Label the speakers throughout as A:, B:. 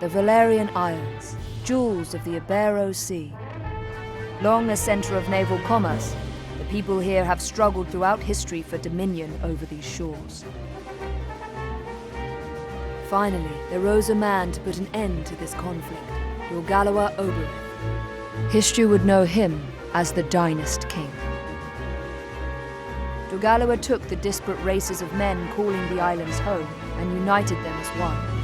A: The Valerian Isles, jewels of the Ibero Sea. Long a center of naval commerce, the people here have struggled throughout history for dominion over these shores. Finally, there rose a man to put an end to this conflict, Ogre. History would know him as the Dynast King. Ogre took the disparate races of men calling the islands home and united them as one.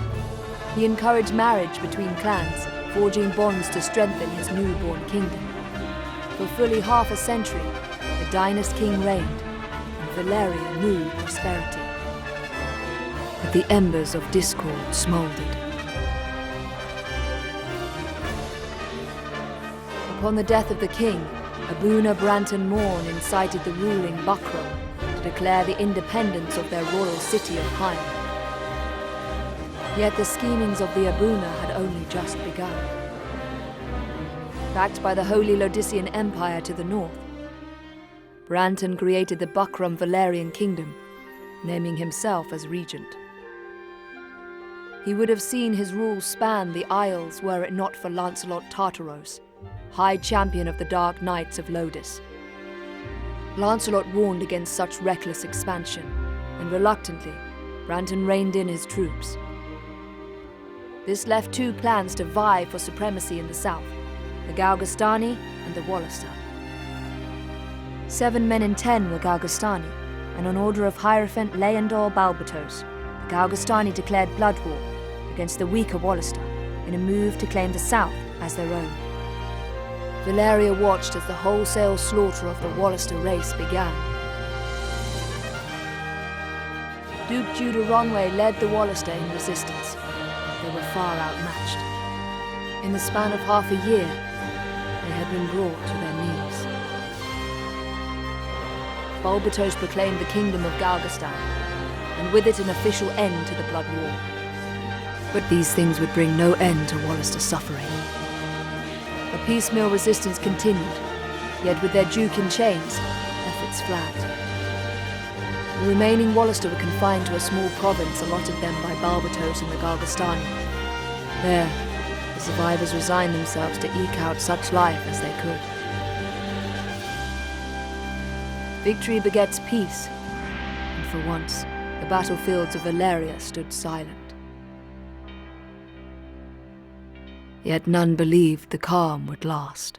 A: He encouraged marriage between clans, forging bonds to strengthen his newborn kingdom. For fully half a century, the Dynast King reigned, and Valeria knew prosperity. But the embers of discord smoldered. Upon the death of the king, Abuna Branton Morn incited the ruling Buckram to declare the independence of their royal city of Heim. Yet the schemings of the Abuna had only just begun. Backed by the Holy Lodician Empire to the north, Branton created the Buckram Valerian Kingdom, naming himself as regent. He would have seen his rule span the Isles were it not for Lancelot Tartaros, High Champion of the Dark Knights of Lodis. Lancelot warned against such reckless expansion, and reluctantly, Branton reined in his troops. This left two clans to vie for supremacy in the south, the Galgastani and the Wallister. 7 men in 10 were Galgastani, and on order of Hierophant Leandor Balbatos, the Galgastani declared blood war against the weaker Wallister in a move to claim the south as their own. Valeria watched as the wholesale slaughter of the Wallister race began. Duke Judah Ronway led the Wallister in resistance. They were far outmatched. In the span of half a year, they had been brought to their knees. Balbatos proclaimed the kingdom of Galgastan, and with it an official end to the blood war. But these things would bring no end to Wallister's suffering. A piecemeal resistance continued, yet with their duke in chains, efforts flagged. The remaining Wallister were confined to a small province allotted them by Balbatos and the Galgastani. There, the survivors resigned themselves to eke out such life as they could. Victory begets peace, and for once, the battlefields of Valeria stood silent. Yet none believed the calm would last.